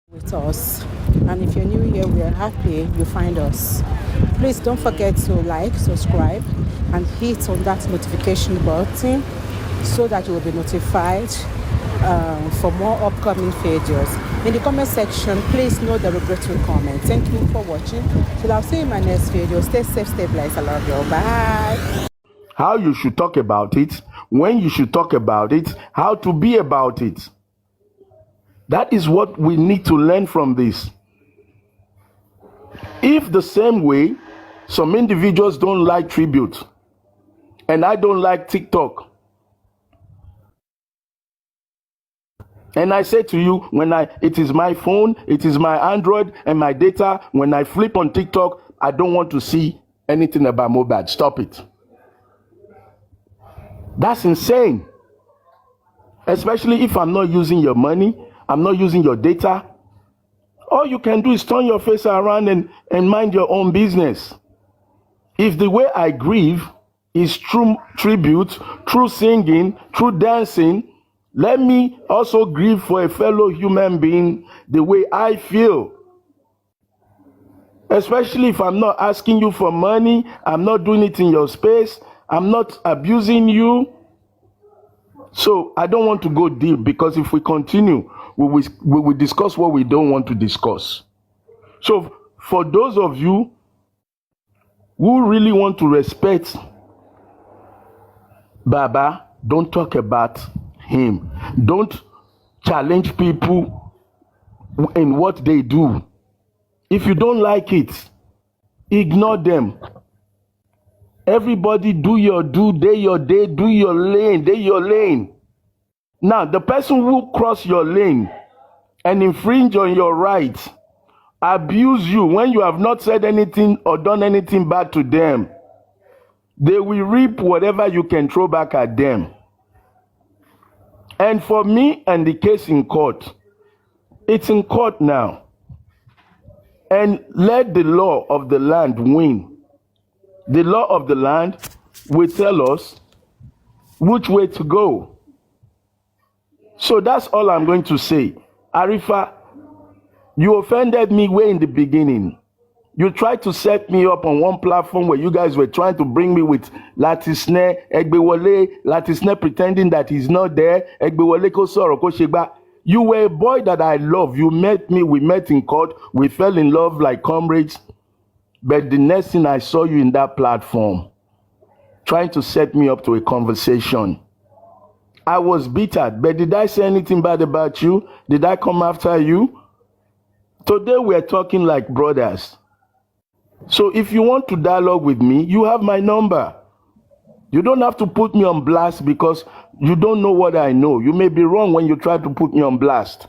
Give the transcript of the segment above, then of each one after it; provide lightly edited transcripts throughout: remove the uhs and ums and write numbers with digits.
with us. And if you're new here, we are happy you find us. Please don't forget to like, subscribe, and hit on that notification button so that you will be notified for more upcoming videos. In the comment section, please no derogatory comment. Thank you for watching. Till I'll see you in my next video. Stay safe, stay blessed. I love you. Bye. How you should talk about it, when you should talk about it, how to be about it. That is what we need to learn from this. If the same way some individuals don't like tribute and I don't like TikTok, and I say to you, it is my phone, it is my Android and my data, when I flip on TikTok, I don't want to see anything about Mobad. Stop it. That's insane. Especially if I'm not using your money, I'm not using your data. All you can do is turn your face around and mind your own business. If the way I grieve is through tribute, through singing, through dancing, let me also grieve for a fellow human being the way I feel. Especially if I'm not asking you for money, I'm not doing it in your space, I'm not abusing you. So I don't want to go deep, because if we continue, we will discuss what we don't want to discuss. So for those of you who really want to respect Baba, don't talk about him. Don't challenge people in what they do. If you don't like it, ignore them. Everybody do your day, do your lane. Now, the person who cross your lane and infringe on your rights, abuse you when you have not said anything or done anything bad to them, they will reap whatever you can throw back at them. And for me and the case in court, it's in court now. And let the law of the land win. The law of the land will tell us which way to go. So that's all I'm going to say. Arifa, you offended me way in the beginning. You tried to set me up on one platform where you guys were trying to bring me with Latisne, Latisne pretending that he's not there, Egbewole ko soro ko shegba. You were a boy that I love. You met me, we met in court, we fell in love like comrades. But the next thing I saw you in that platform, trying to set me up to a conversation. I was bitter, but did I say anything bad about you? Did I come after you? Today we're talking like brothers. So if you want to dialogue with me, you have my number. You don't have to put me on blast because you don't know what I know. You may be wrong when you try to put me on blast.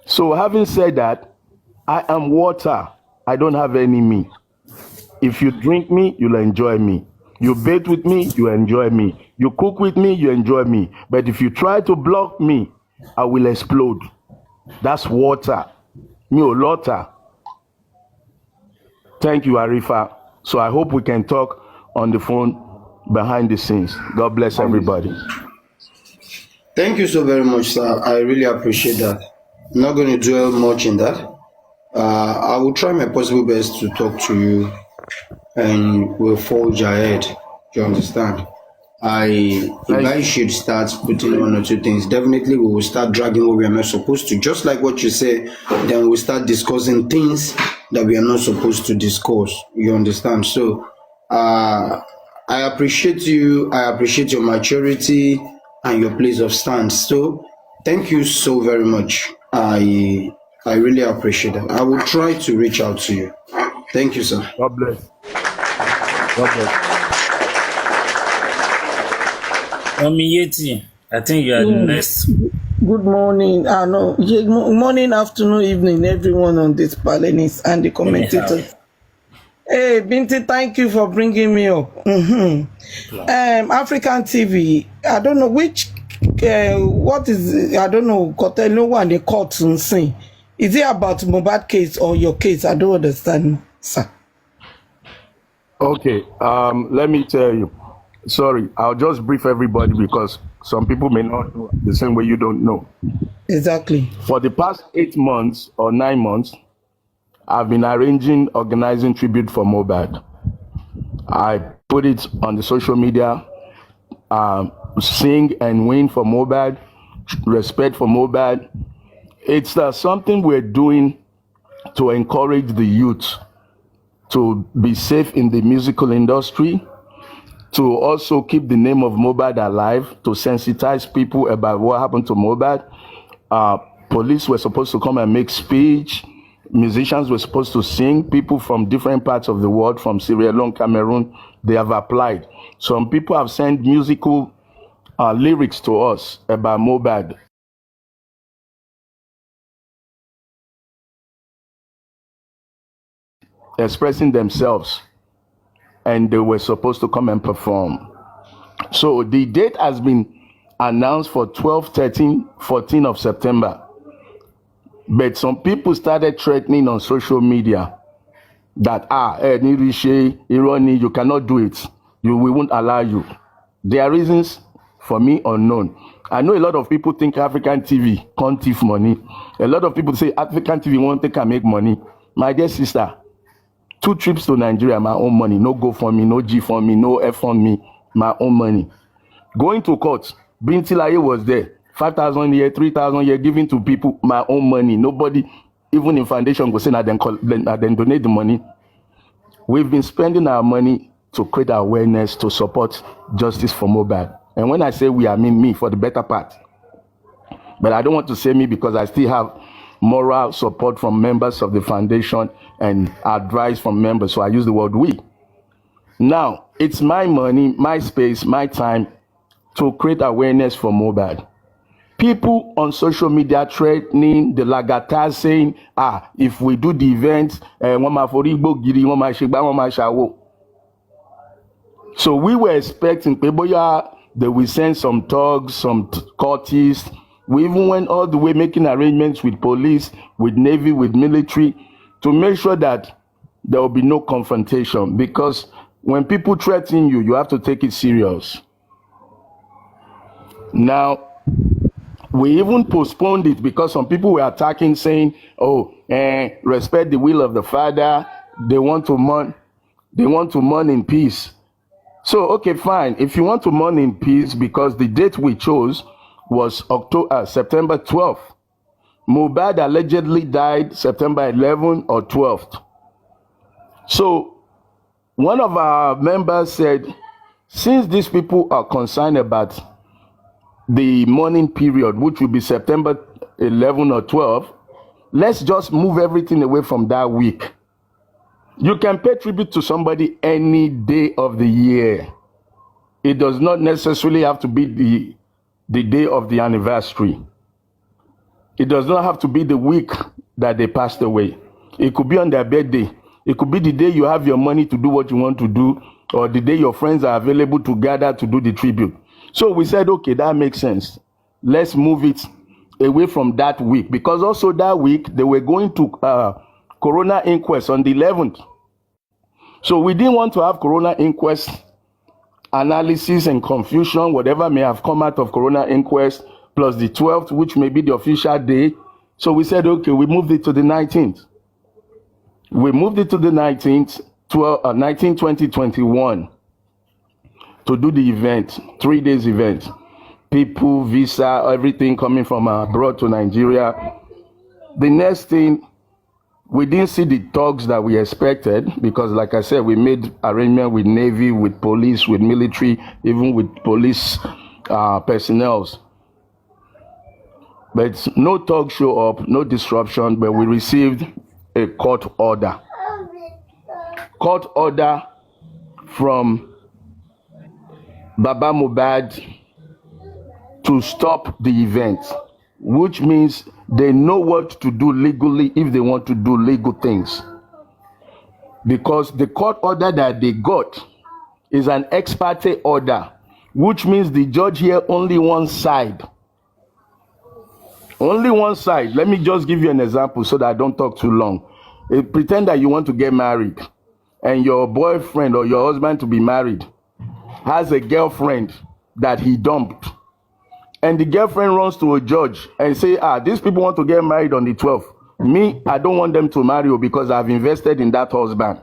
So having said that, I am water. I don't have any me. If you drink me, you'll enjoy me. You bathe with me, you enjoy me. You cook with me, you enjoy me. But if you try to block me, I will explode. That's water. Me water. Thank you, Arifa. So I hope we can talk on the phone behind the scenes. God bless everybody. Thank you so very much, sir. I really appreciate that. I'm not going to dwell much in that. I will try my possible best to talk to you and we'll forge ahead. Do you understand? If I should start putting one or two things, definitely we will start dragging what we are not supposed to. Just like what you say, then we'll start discussing things that we are not supposed to discuss. You understand? So I appreciate you. I appreciate your maturity and your place of stance. So thank you so very much. I really appreciate it. I will try to reach out to you. Thank you, sir. God bless. God bless. Yeti, I think you are the next. Good morning. No, morning, afternoon, evening, everyone on this panel and the commentators. Hey, Binti, thank you for bringing me up. African TV. I don't know which. What is? I don't know. Kotelo one the court and say. Is it about Mobad case or your case? I don't understand, sir. Okay. Let me tell you. Sorry, I'll just brief everybody because Some people may not know the same way you don't know. Exactly. For the past 8 months or 9 months, I've been organizing tribute for Mobad. I put it on the social media, sing and win for Mobad, respect for Mobad. It's something we're doing to encourage the youth to be safe in the musical industry, to also keep the name of Mobad alive, to sensitize people about what happened to Mobad. Police were supposed to come and make speech. Musicians were supposed to sing. People from different parts of the world, from Sierra Leone, Cameroon, they have applied. Some people have sent musical lyrics to us about Mobad. Expressing themselves, and they were supposed to come and perform. So the date has been announced for 12, 13, 14 of September. But some people started threatening on social media that, Ironi, you cannot do it. We won't allow you. There are reasons for me unknown. I know a lot of people think African TV can't thief money. A lot of people say African TV won't take and make money. My dear sister, 2 trips to Nigeria, my own money. No go for me, no G for me, no F on me, my own money. Going to court, Binti Laye was there. 5,000 a year, 3,000 a year, giving to people, my own money. Nobody, even in foundation, go say, then donate the money. We've been spending our money to create awareness, to support justice for Mobad. And when I say we, I mean me, for the better part. But I don't want to say me because I still have moral support from members of the foundation and advice from members. So I use the word we. Now, it's my money, my space, my time to create awareness for Mobad. People on social media threatening the Lagatas, saying, if we do the event, so we were expecting they will send some thugs, some courtists. We even went all the way making arrangements with police, with Navy, with military, to make sure that there will be no confrontation. Because when people threaten you, you have to take it serious. Now, we even postponed it because some people were attacking, saying, respect the will of the Father. They want to mourn in peace. So, okay, fine. If you want to mourn in peace, because the date we chose was September 12th. Mobad allegedly died September 11th or 12th. So, one of our members said, since these people are concerned about the mourning period, which will be September 11 or 12, let's just move everything away from that week. You can pay tribute to somebody any day of the year. It does not necessarily have to be the day of the anniversary. It does not have to be the week that they passed away. It could be on their birthday. It could be the day you have your money to do what you want to do, or the day your friends are available to gather to do the tribute. So we said, okay, that makes sense. Let's move it away from that week, because also that week they were going to coroner inquest on the 11th. So we didn't want to have coroner inquest analysis and confusion, whatever may have come out of coroner inquest, plus the 12th, which may be the official day. So we said, okay, we moved it to the 19th. We moved it to the 19th, 2021, to do the event, 3 days event. People, visa, everything coming from abroad to Nigeria. The next thing, we didn't see the talks that we expected, because like I said, we made arrangement with Navy, with police, with military, even with police personnel. But no talk show up, no disruption, but we received a court order. Court order from Baba Mobad to stop the event, which means they know what to do legally if they want to do legal things. Because the court order that they got is an ex parte order, which means the judge here only one side. Only one side. Let me just give you an example so that I don't talk too long. Pretend that you want to get married and your boyfriend or your husband to be married has a girlfriend that he dumped. and the girlfriend runs to a judge and say, these people want to get married on the 12th. Me, I don't want them to marry because I've invested in that husband.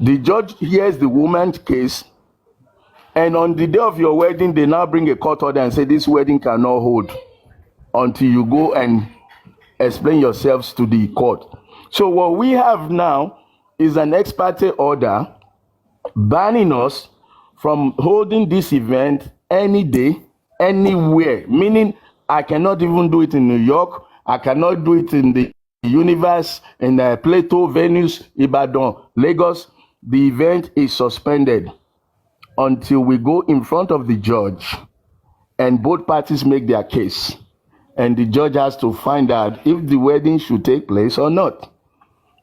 The judge hears the woman's case, and on the day of your wedding, they now bring a court order and say this wedding cannot hold until you go and explain yourselves to the court. So what we have now is an ex parte order banning us from holding this event any day, anywhere. Meaning, I cannot even do it in New York. I cannot do it in the universe, in the Plateau, Venus, Ibadan, Lagos. The event is suspended until we go in front of the judge and both parties make their case. And the judge has to find out if the wedding should take place or not.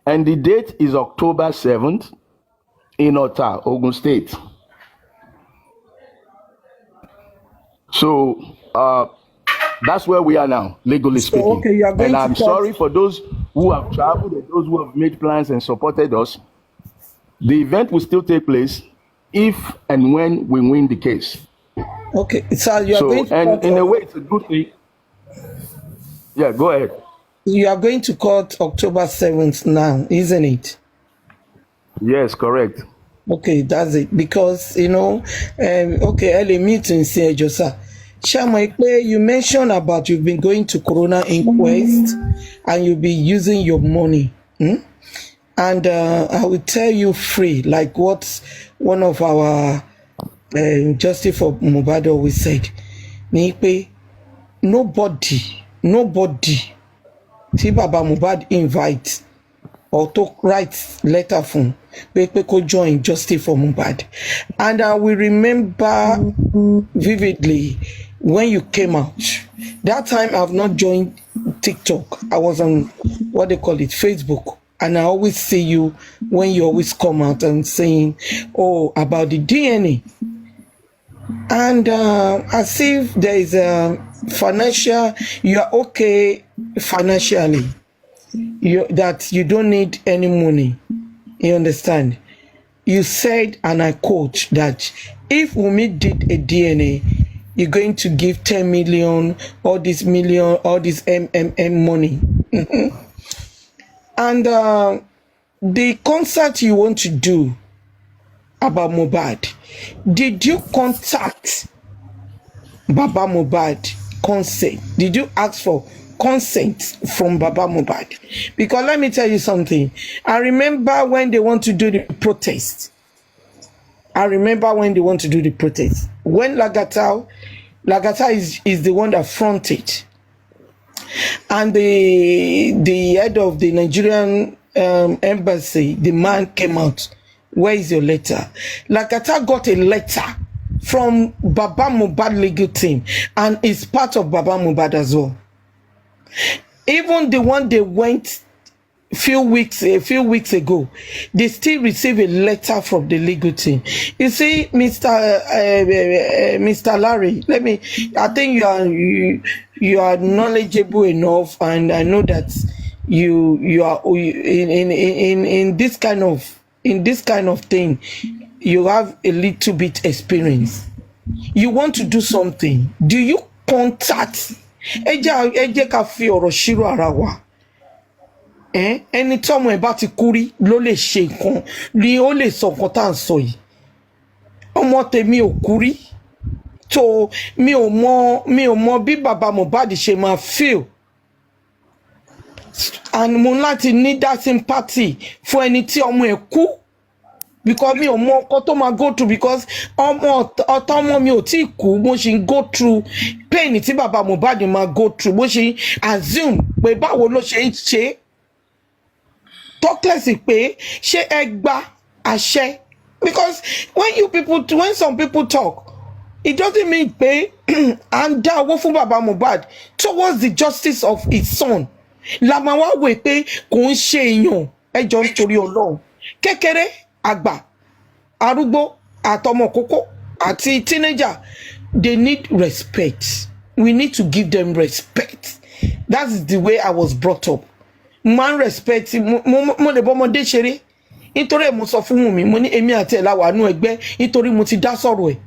And the date is October 7th in Ota, Ogun State. So that's where we are now, legally speaking. Okay, you are going and to I'm sorry for those who have traveled and those who have made plans and supported us. The event will still take place if and when we win the case. Okay, so you are going to and in a way, it's a good thing. Yeah, go ahead. You are going to court October 7th now, isn't it? Yes, correct. Okay, that's it. Because, okay, early meeting, say, Josa. Shama, you mentioned about you've been going to Corona Inquest and you'll be using your money. And I will tell you free, like what one of our Justice for Mobad always said. Nipa, nobody, see Baba Mobad invite or to write letter from Pepe could join Justice for Mobad. And I will remember vividly when you came out. That time I've not joined TikTok. I was on what they call it, Facebook. And I always see you when you always come out and saying, about the DNA. And as if there is a financial, you are okay financially. That you don't need any money. You understand? You said, and I quote, that if Wumi did a DNA, you're going to give 10 million, all this MMM money. And the concert you want to do about Mobad, did you contact Baba Mobad consent? Did you ask for consent from Baba Mobad? Because let me tell you something. I remember when they want to do the protest. When Lagata is the one that fronted. And the head of the Nigerian embassy, the man came out. Where is your letter? Lagata got a letter from Baba Mobad legal team, and is part of Baba Mobad as well. Even the one they went a few weeks ago, they still receive a letter from the legal team. You see, Mr. Larry, I think you are knowledgeable enough, and I know that you are in this kind of thing. You have a little bit experience. You want to do something. Do you contact? Eje ka fi ọ̀rọ̀ ṣírò ara wa. Ẹni tí ọmọ ẹ̀ bá ti kú rí ló lè ṣe nǹkan, ni ó lè sọ nǹkan tá à ń sọ yìí. Ọmọ tèmi ò kú rí. So mi ò mọ bí Baba Mobad ṣe máa feel. And mo láti ní that sympathy fún ẹni tí ọmọ ẹ̀ kú. Because mi ò mọ nǹkan tó máa go through, because ọmọ mi ò tí kú, mo ṣì ń go through pain tí Baba Mobad máa go through, mo ṣì assume pé báwo ló ṣe ń ṣe. Talkless pé ṣé ẹ gba àṣẹ, because when some people talk, it doesn't mean pé à ń dá owó fún Baba Mobad towards the justice of his son. La máa wá wò pé kò ń ṣe èèyàn, ẹjọ́ nítorí Ọlọ́run. Kékeré, àgbà, arúgbó, àtọmọ kókó, àti teenager, they need respect. We need to give them respect. That's the way I was brought up. Man respect, mo lè bọ́mọdé ṣeré. Nítorí mo sọ fún mi, mo ní èmi àti ẹ̀ la wà nú ẹgbẹ́, nítorí mo ti dá sọ̀rọ̀ ẹ̀.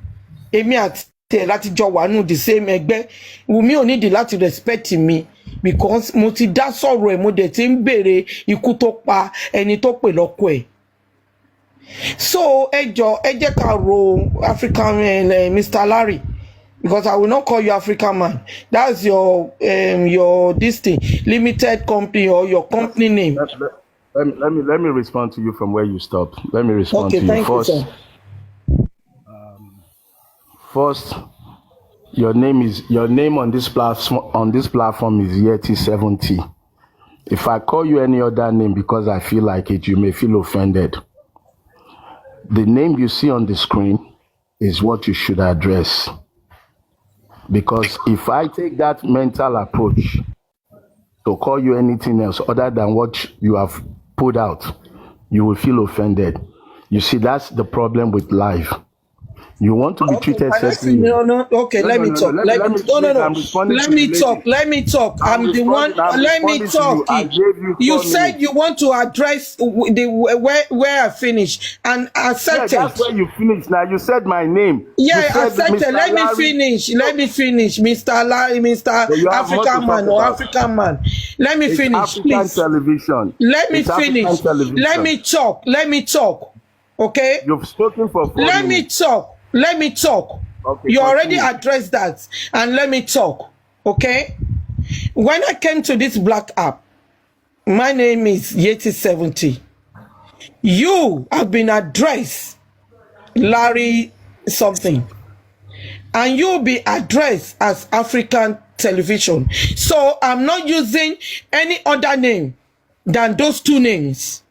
Èmi àti tẹ̀ láti jọ wà nù the same ẹgbẹ́ Wùmí ò nídìí láti respect mi because mo ti dá sọ̀rọ̀ ẹ̀ mo dẹ̀ ti ń béèrè ikú tó pa ẹni tó pè lọ́kọ ẹ̀. So ẹ jẹ́ ká ro African Mr. Larry, because I will not call you African man. That's your this thing, limited company or your company name. Let me respond to you from where you stopped. Let me respond to you Thank first. you, sir. First, your name on this platform is Yeti70. If I call you any other name because I feel like it, you may feel offended. The name you see on the screen is what you should address. Because if I take that mental approach to call you anything else other than what you have put out, you will feel offended. You see, that's the problem with life. You want to be treated separately. Okay, let me talk. Let me talk. I'm the one. Let me talk. You said you want to address where I finished, and I said that's where you finished. Now you said my name. Yeah, I said let me finish, Mr. Larry, Mr. African man or African man. Let me finish, please. Television. Let me finish. Let me talk. Okay. You've spoken for 4 minutes. Let me talk. Okay, you already addressed that, and let me talk. Okay. When I came to this black app, my name is Yeti70. You have been addressed Larry something, and you'll be addressed as African television. So I'm not using any other name than those two names.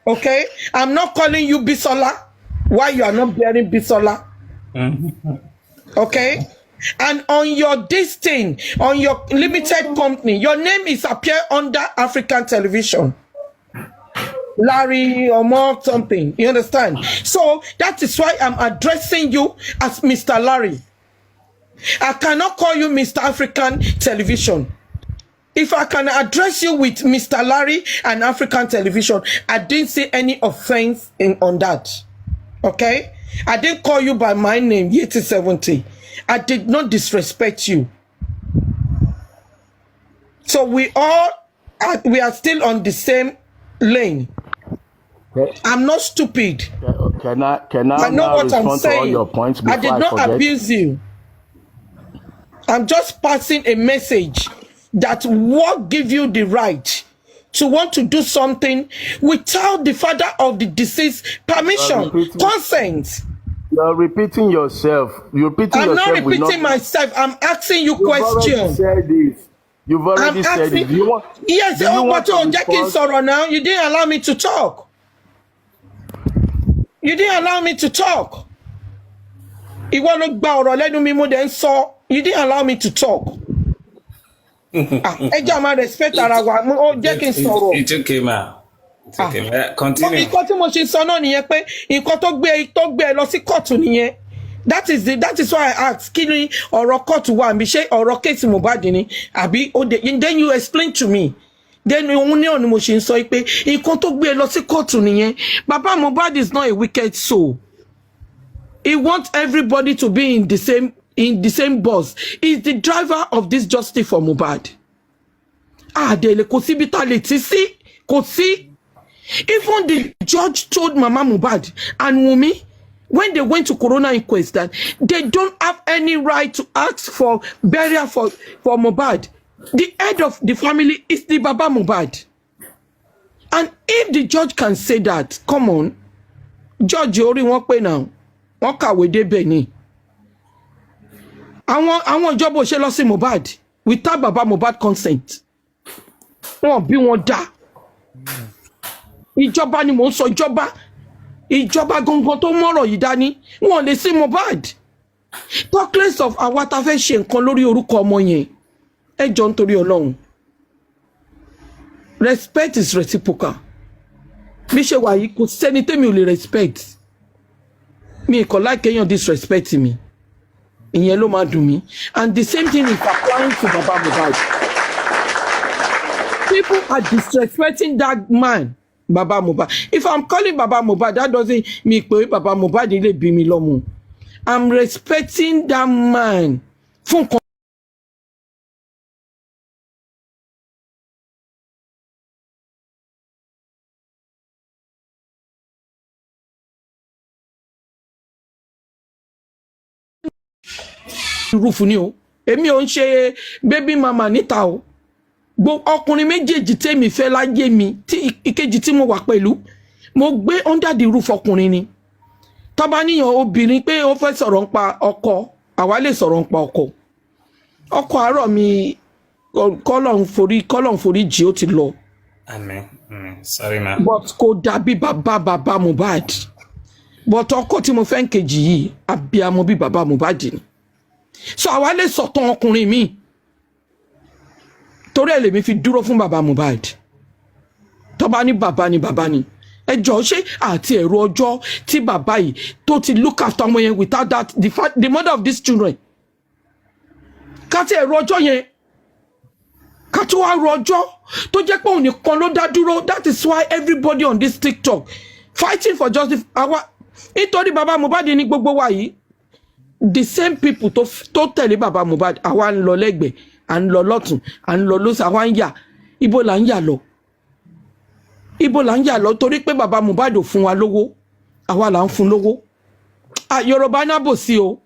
Okay. I'm not calling you Bisola. Why you are not bearing Bisola? Okay. And on your this thing, on your limited company, your name is appear under African television. Larry or more something. You understand? So that is why I'm addressing you as Mr. Larry. I cannot call you Mr. African television. If I can address you with Mr. Larry and African television, I didn't see any offense on that. Okay? I didn't call you by my name, Yeti70. I did not disrespect you. So we are still on the same lane. I'm not stupid. Can I know what I'm respond to all your points before I did not forget? abuse you. I'm just passing a message that what give you the right to want to do something without the father of the deceased permission, consent. You're repeating yourself. I'm not repeating myself. I'm asking you questions. You've already said it. Yes, but now you didn't allow me to talk. You didn't allow me to talk. You didn't allow me to talk. Respect It's okay, ma. It's okay, ma. Continue. That is why I asked, kini ọ̀rọ̀ court wa nbi ṣé ọ̀rọ̀ case Mobad ni àbí then you explain to me. Then òun ní ọ̀nà mo ṣe ń sọ pé nǹkan tó gbé lọ sí court nìyẹn. Baba Mobad is not a wicked soul. He wants everybody to be in the same bus. He's the driver of this justice for Mobad. Dele kò sí vitality sí kò sí. Even the judge told Mama Mobad and Wumi when they went to Corona inquest that they don't have any right to ask for burial for Mobad. The head of the family is the Baba Mobad. And if the judge can say that, come on, Judge Ori wọ́n pè now. Wọ́n kàwé débẹ̀ ni. Àwọn ìjọba ò ṣe lọ sí Mobad without Baba Mobad consent. Wọ́n bí wọn dá. Ìjọba ni mò ń sọ ìjọba gangan tó mọ́rọ̀ yìí dání. Wọ́n lè sí Mobad. Talk less of àwa tá fẹ́ ṣe nǹkan lórí orúkọ ọmọ yẹn. Ẹ jọ̀ọ́ nítorí Ọlọ́run. Respect is reciprocal. Bí ṣe wà yìí kò sẹ́ni tẹ́mi ò lè respect. Me kò like èèyàn disrespect me. Ìyẹn ló máa dùn mí. And the same thing is applying to Baba Mobad. People are disrespecting that man, Baba Mobad. If I'm calling Baba Mobad, that doesn't mean pé Baba Mobad lè bí mi lọ́mọ. I'm respecting that man. Fún kan rúfù ni o. Èmi ò ń ṣe baby mama níta o. Ọkùnrin méjèèjì tèmi fẹ́ láyé mi tí ìkejì tí mo wà pẹ̀lú mo gbé under the roof ọkùnrin ni. Tó bá níyàn obìnrin pé ó fẹ́ sọ̀rọ̀ nípa ọkọ, àwa lè sọ̀rọ̀ nípa ọkọ. Ọkọ àárọ̀ mi kọ́lọ́n forí jì ó ti lọ. Amen. Sorry ma. But kò dàbí bàbá Mobad. But ọkọ tí mo fẹ́ ń kejì yìí abiyamọ bí bàbá Mobad ni. So àwa lè sọ̀tàn ọkùnrin mi. Torí ẹ̀ lèmi fi dúró fún bàbá Mobad. Tó bá ní bàbá ni bàbá ni. Ẹ jọ̀ọ́ ṣé àti ẹ̀rọ ọjọ́ tí bàbá yìí tó ti look after ọmọ yẹn without that the mother of these children. Ká ti ẹ̀rọ ọjọ́ yẹn. Ká tó wá ro ọjọ́ tó jẹ́ pé òun nìkan ló dá dúró. That is why everybody on this TikTok fighting for justice. Nítorí bàbá Mobad ní gbogbo wa yìí. The same people tó tẹ̀lé bàbá Mobad àwa ń lọ lẹ́gbẹ̀ẹ́, à ń lọ lọ́tún, à ń lọ lósì, àwa ń yà. Ibo là ń yà lọ. Ibo là ń yà lọ torí pé bàbá Mobad ò fún wa lówó. Àwa là ń fún lówó. Yorùbá náà bò sí o.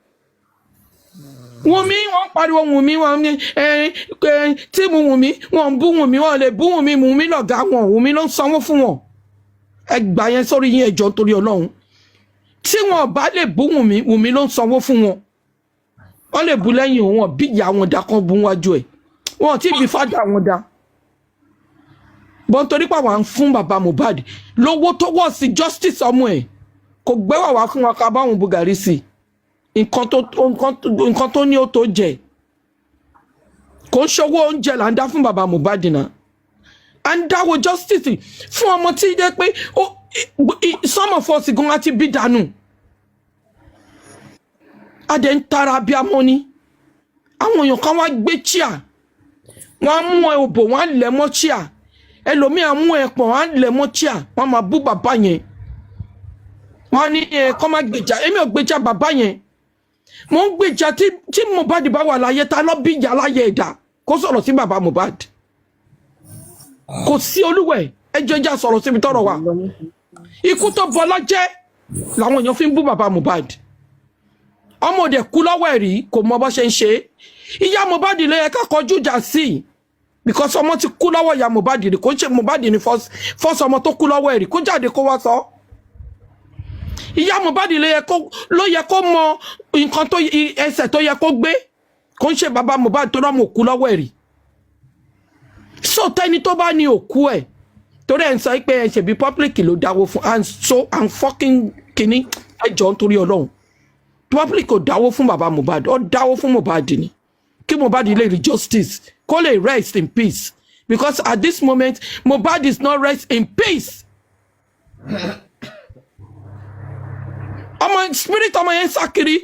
Wùnmí wọ́n pariwo Wùnmí wọ́n ní tíìmù Wùnmí wọ́n bú Wùnmí wọ́n lè bú Wùnmí Wùnmí lọ̀gá wọn Wùnmí ló ń sanwó fún wọn. Ẹ gbà yẹn sórí yín ẹjọ́ torí Ọlọ́run. Tí wọn bá lè bú Wùnmí Wùnmí ló ń sanwó fún wọn. Wọ́n lè bú lẹ́yìn wọn bí ìyá wọn dá kan bú wájú ẹ̀. Wọ́n ti bí fádà wọn dá. Bọ́n torí pé àwọn fún bàbá Mobad lówó tó wọ̀ sí justice ọmọ ẹ̀ kò gbẹ́wà wá fún wọn ká bá wọn Bugari sí nǹkan tó ní ó tó jẹ kò ń ṣòwò oúnjẹ là ń dá fún bàbá Mobad náà à ń dáwọ́ justice fún ọmọ tí jẹ́ pé some of us gan àti bí dànù adẹ̀ ń tara bí amọ́ ni àwọn èèyàn kan wá gbé chia wọ́n á mú òbò wọ́n á lẹ̀ mọ́ chia ẹlòmíà mú ẹ̀pọ̀n wọ́n á lẹ̀ mọ́ chia wọ́n máa bú bàbá yẹn wọ́n ní kọ́ máa gbèjà èmi ò gbèjà bàbá yẹn mo ń gbèjà tí Mobad bá wà láyé ta lọ bí ìjà láyé ẹ̀dá kó sọ̀rọ̀ sí bàbá Mobad kò sí olúwẹ̀ ẹjọ́ ìjà sọ̀rọ̀ síbi tọ́rọ̀ wà ikú tó bọ́lá jẹ́ làwọn èèyàn fi ń bú bàbá Mobad ọmọdé kú lọ́wọ́ ẹ̀rí kò mọ bó ṣe ń ṣe ìyá Mobad lè yẹ ká kọjú ìjà sí because ọmọ ti kú lọ́wọ́ ìyá Mobad rí kò ṣe Mobad ní first ọmọ tó kú lọ́wọ́ ẹ̀rí kó jáde kó wá sọ ìyá Mobad ló yẹ kó mọ nǹkan tó ẹsẹ̀ tó yẹ kó gbé kò ń ṣe bàbá Mobad tó rọ́mọ òkú lọ́wọ́ ẹ̀rí so tẹ́ni tó bá ní òkú ẹ̀ torí ẹ̀ ń sọ pé ẹ̀ ṣèbí public ló dáwó fún and fucking kìíní ẹjọ́ nítorí Ọlọ́run public ò dáwó fún bàbá Mobad ó dáwó fún Mobad ni kí Mobad lè rí justice kó lè rest in peace because at this moment Mobad is not rest in peace. Ọmọ spirit ọmọ yẹn sákiri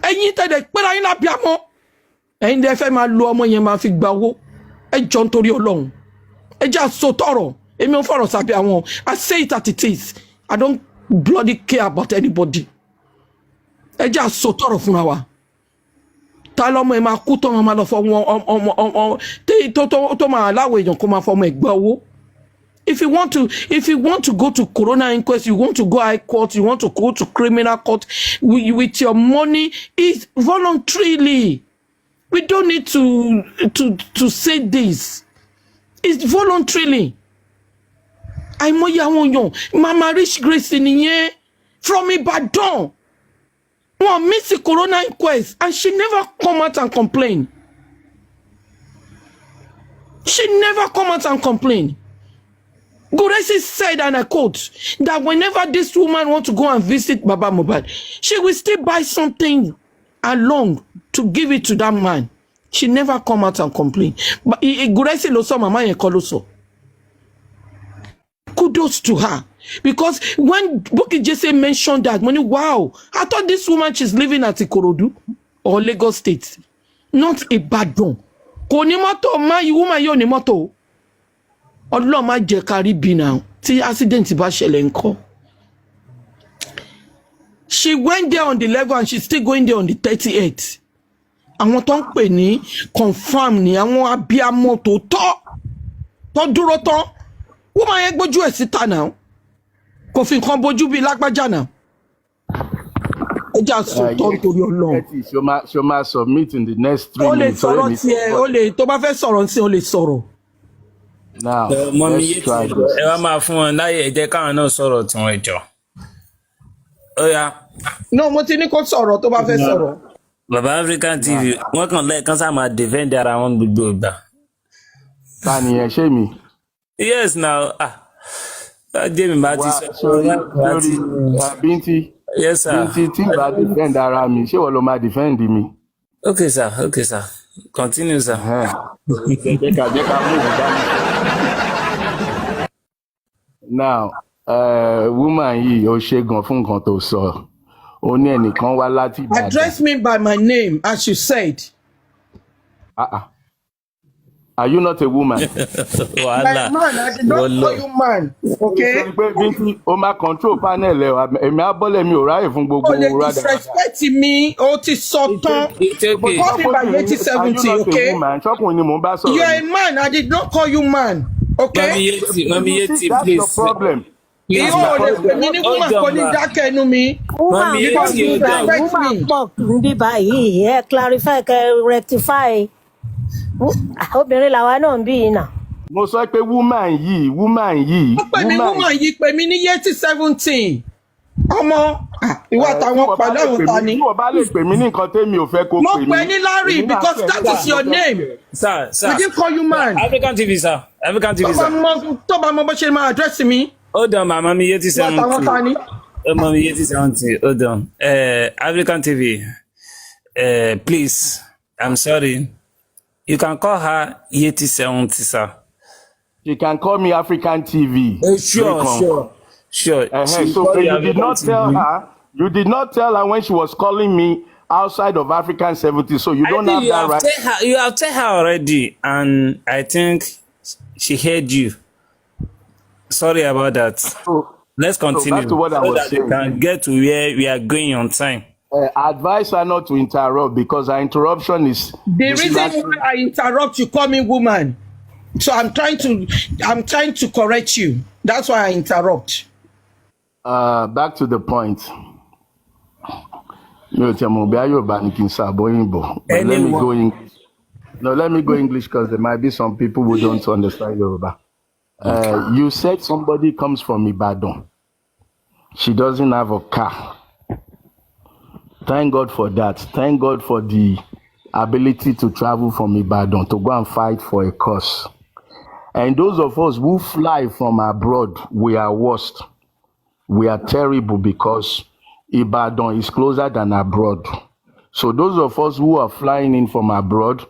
ẹ̀yin tẹ̀lé pẹ́ra yín lábí àmọ́ ẹ̀yin dẹ́ fẹ́ máa lo ọmọ yẹn máa fi gba owó ẹjọ́ nítorí Ọlọ́run ẹjẹ́ àsotọ̀rọ̀ èmi ò fọ̀rọ̀ sábẹ́ àwọn I say it as it is I don't bloody care about anybody ẹjẹ́ àsotọ̀rọ̀ fúnra wa ta lọ́mọ ẹ̀ máa kú tó máa lọ fọ ọmọ tó máa láwọ̀ èèyàn kó máa fọ ọmọ ẹ̀ gba owó. If you want to go to coroner inquest, you want to go high court, you want to go to criminal court with your money, it's voluntarily. We don't need to say this. It's voluntarily. Àìmọye àwọn èèyàn Mama Rich Grace nìyẹn from Ibadan. Wọ́n miss the coroner inquest and she never come out and complain. She never come out and complain. Guresi said, and I quote, that whenever this woman wants to go and visit Baba Mobad, she will still buy something along to give it to that man. She never come out and complain. But Guresi lo so mama yen kolo so. Kudos to her. Because when Bukky Jesse mentioned that, money, wow, I thought this woman, she's living at Ikorodu or Lagos State, not Ibadan. Kò ní mọ́tò, ma yi woman yo ní mọ́tò. Ọlọ́run má jẹ́ ká rí bí náà tí accident bá ṣẹlẹ̀ ńkọ́ She went there on the level and she's still going there on the 38th. Àwọn tó ń pè ní confirm ni àwọn abiyamọ tó dúró tán. Woman yẹn gbójú ẹ̀ síta náà. Kò fi nǹkan bojú bíi lágbájá náà. Ẹ jà sọ tó nítorí Ọlọ́run. Ṣo máa submit in the next 3 minutes. O lè sọ̀rọ̀ tiẹ̀, o lè tó bá fẹ́ sọ̀rọ̀ sí o lè sọ̀rọ̀. Now, let's try this. Ẹ wá máa fún wọn láyè ẹ jẹ́ káwọn náà sọ̀rọ̀ tí wọ́n jọ. Ó yá. No, mo ti ní kó sọ̀rọ̀ tó bá fẹ́ sọ̀rọ̀. Bàbá African TV wọ́n kàn lẹ́ẹ̀kan sáà máa defend ara wọn gbogbo ìgbà. Ta ni ẹ ṣé mi? Yes now Jẹ́mi bá ti sọ. Bíntín. Yes sir. Bíntín tí bá defend ara mi ṣé wọ́n ló máa defend mi? Okay sir. Continue sir. Jẹ́ ká move down. Now, woman yìí ó ṣe gan fún nǹkan tó sọ. Ó ní ẹnìkan wá láti Ìbàdàn. Address me by my name as you said. Are you not a woman? My man, I did not call you man. Okay? O máa control panel ẹ̀ o. Èmi abọ́lẹ̀ mi ò ráyè fún gbogbo rádà. O lè disrespect me, o ti sọ tán. Call me by 8070, okay? Ṣọ́kùnrin ni mò ń bá sọ̀rọ̀. You are a man, I did not call you man. Okay? Mami Yeti, that's please. your problem. Ìwọ ò lè pè mí ní woman kò ní dákẹ́ ẹnu mi. Woman pọ̀ níbí báyìí, ẹ clarify, kẹ rectify. Obìnrin làwa náà ń bí yìí náà. Mo sọ pé woman yìí. Ó pè mí woman yìí, pè mí ní Yeti 17. Ọmọ ìwọ àtàwọn pẹ̀lú àwọn ta ni. Ìwọ bá lè pè mí ní nǹkan tẹ́mi ò fẹ́ kó pè mí. Mo pè ní Larry because that is your name. Sir. I didn't call you man. African TV sir. Tó bá mọ bó ṣe máa address mi. Hold on, Mami Yeti 70. Mami Yeti 70. Hold on. African TV. Please, I'm sorry. You can call her Yeti 70, sir. You can call me African TV. Sure. So you did not tell her. You did not tell her when she was calling me outside of African 70. So you don't have that right. You have told her already, and I think she heard you. Sorry about that. Let's continue. So back to what I was saying. We can get to where we are going on time. Advise her not to interrupt because her interruption is the reason why I interrupt you. Call me woman, so I'm trying to correct you. That's why I interrupt. Back to the point. But let me go English. No, let me go English because there might be some people who don't understand Yoruba. You said somebody comes from Ibadan. She doesn't have a car. Thank God for that. Thank God for the ability to travel from Ibadan to go and fight for a cause. And those of us who fly from abroad, we are worst. We are terrible because Ibadan is closer than abroad. So those of us who are flying in from abroad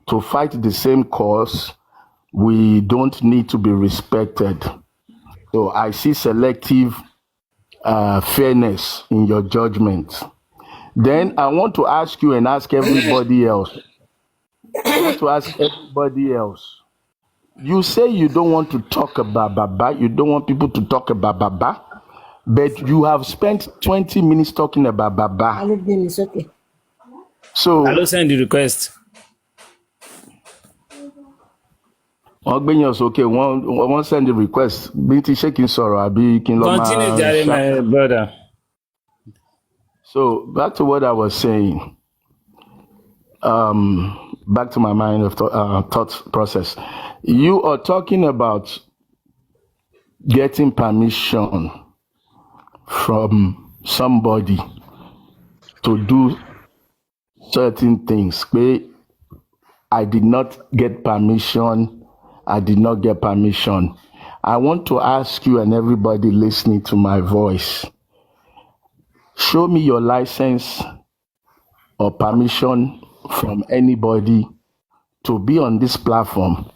to fight the same cause, we don't need to be respected. So I see selective fairness in your judgment. Then I want to ask you and ask everybody else. You say you don't want to talk about Baba. You don't want people to talk about Baba. But you have spent 20 minutes talking about Baba. It's okay. So I will send the request. Okay, one send the request. Continue, Jerry, my brother. So back to what I was saying. Back to my mind of thought process. You are talking about getting permission from somebody to do certain things. I did not get permission. I want to ask you and everybody listening to my voice. Show me your license or permission from anybody to be on this platform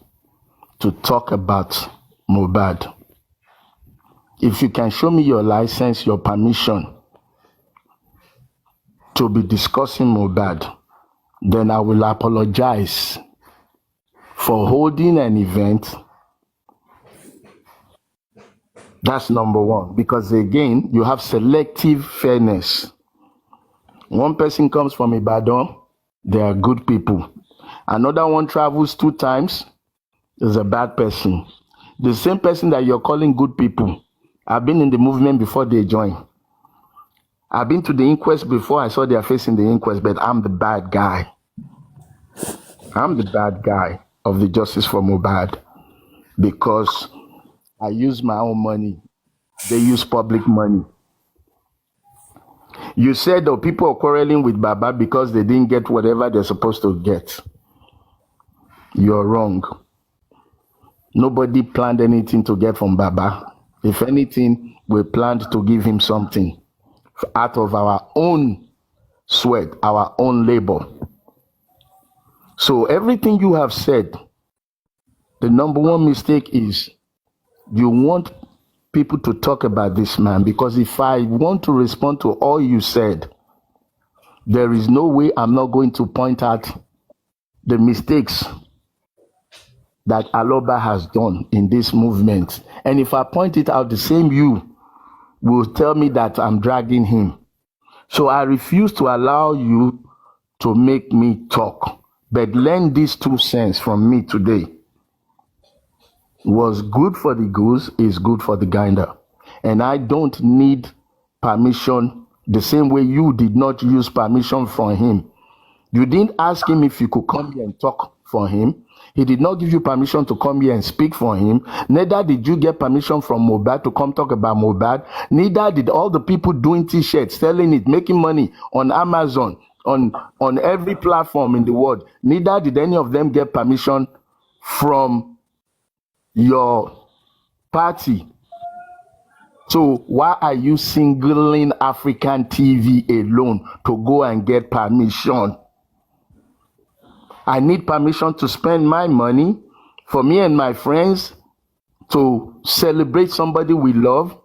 to talk about Mobad. If you can show me your license, your permission to be discussing Mobad, then I will apologize for holding an event. That's number one, because again, you have selective fairness. One person comes from Ibadan, they are good people. Another one travels 2 times, is a bad person. The same person that you're calling good people, I've been in the movement before they join. I've been to the inquest before I saw their face in the inquest, but I'm the bad guy. I'm the bad guy of the Justice for Mobad because I use my own money. They use public money. You said that people are quarreling with Baba because they didn't get whatever they're supposed to get. You're wrong. Nobody planned anything to get from Baba. If anything, we planned to give him something out of our own sweat, our own labor. So everything you have said, the number one mistake is you want people to talk about this man, because if I want to respond to all you said, there is no way I'm not going to point out the mistakes that Aloba has done in this movement. And if I point it out, the same you will tell me that I'm dragging him. So I refuse to allow you to make me talk. But learn these 2 cents from me today. What's good for the goose is good for the gander. And I don't need permission the same way you did not use permission from him. You didn't ask him if you could come here and talk for him. He did not give you permission to come here and speak for him. Neither did you get permission from Mobad to come talk about Mobad. Neither did all the people doing t-shirts, selling it, making money on Amazon, on every platform in the world. Neither did any of them get permission from your party. So why are you singling African TV alone to go and get permission? I need permission to spend my money for me and my friends to celebrate somebody we love.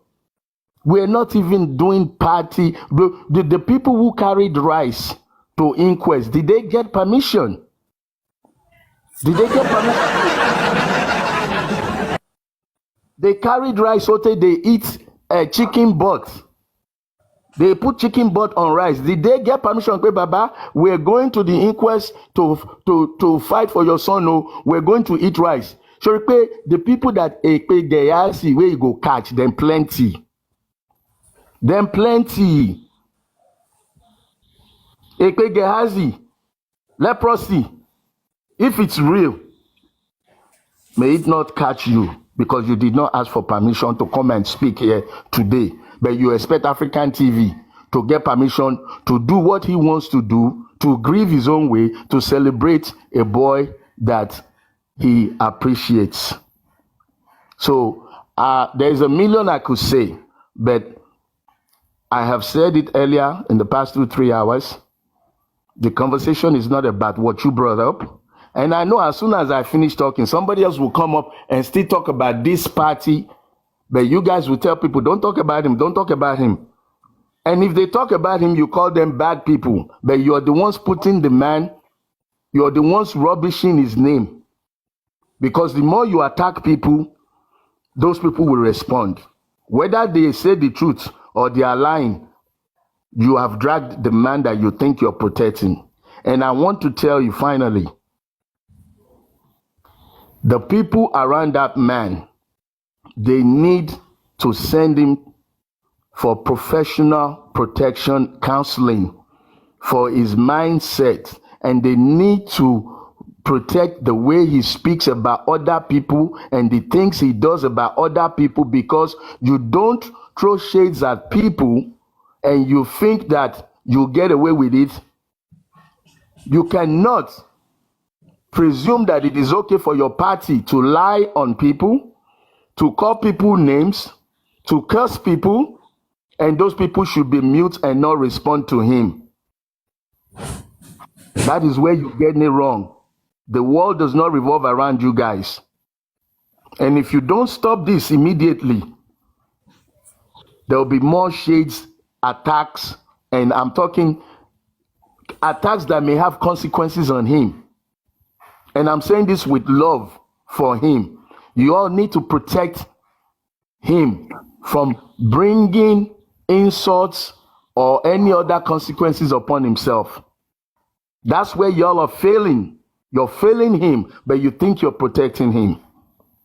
We're not even doing party. The people who carried rice to inquest, did they get permission? Did they get permission? They carried rice, so they eat chicken butt. They put chicken butt on rice. Did they get permission? Okay, Baba, we're going to the inquest to fight for your son. No, we're going to eat rice. So the people that pay Gayasi, where you go catch them plenty. Them plenty. Ekpe Gehazi, leprosy. If it's real, may it not catch you because you did not ask for permission to come and speak here today. But you expect African TV to get permission to do what he wants to do, to grieve his own way, to celebrate a boy that he appreciates. So there's a million I could say, but I have said it earlier in the past 2-3 hours. The conversation is not about what you brought up. And I know as soon as I finish talking, somebody else will come up and still talk about this party. But you guys will tell people, don't talk about him, don't talk about him. And if they talk about him, you call them bad people. But you're the ones putting the man, you're the ones rubbishing his name. Because the more you attack people, those people will respond. Whether they say the truth or they are lying, you have dragged the man that you think you're protecting. And I want to tell you finally, the people around that man, they need to send him for professional protection counseling for his mindset, and they need to protect the way he speaks about other people and the things he does about other people, because you don't throw shades at people and you think that you get away with it. You cannot presume that it is okay for your party to lie on people, to call people names, to curse people, and those people should be mute and not respond to him. That is where you're getting it wrong. The world does not revolve around you guys. And if you don't stop this immediately, there will be more shades, attacks, and I'm talking attacks that may have consequences on him. And I'm saying this with love for him. You all need to protect him from bringing insults or any other consequences upon himself. That's where y'all are failing. You're failing him, but you think you're protecting him.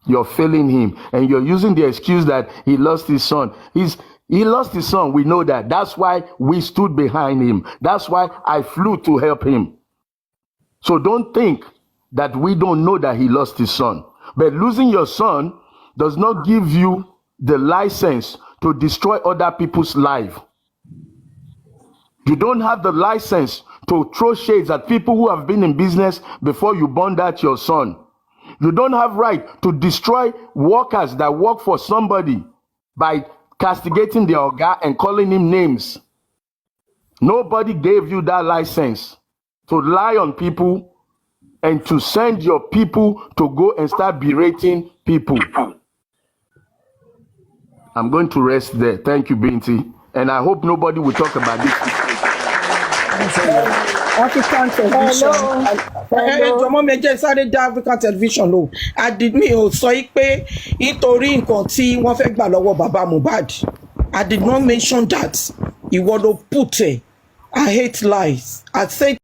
You're failing him, and you're using the excuse that he lost his son. He lost his son. We know that. That's why we stood behind him. That's why I flew to help him. So don't think that we don't know that he lost his son. But losing your son does not give you the license to destroy other people's lives. You don't have the license to throw shades at people who have been in business before you burned out your son. You don't have right to destroy workers that work for somebody by castigating their oga and calling him names. Nobody gave you that license to lie on people and to send your people to go and start berating people. I'm going to rest there. Thank you, Binti. And I hope nobody will talk about this. African television. Jọmọ mi jẹ́ sáré dá African television lò. Mi ò sọ pé nítorí nǹkan tí wọ́n fẹ́ gbà lọ́wọ́ bàbá Mobad. I did not mention that. Ìwọ ló put it. I hate lies. I said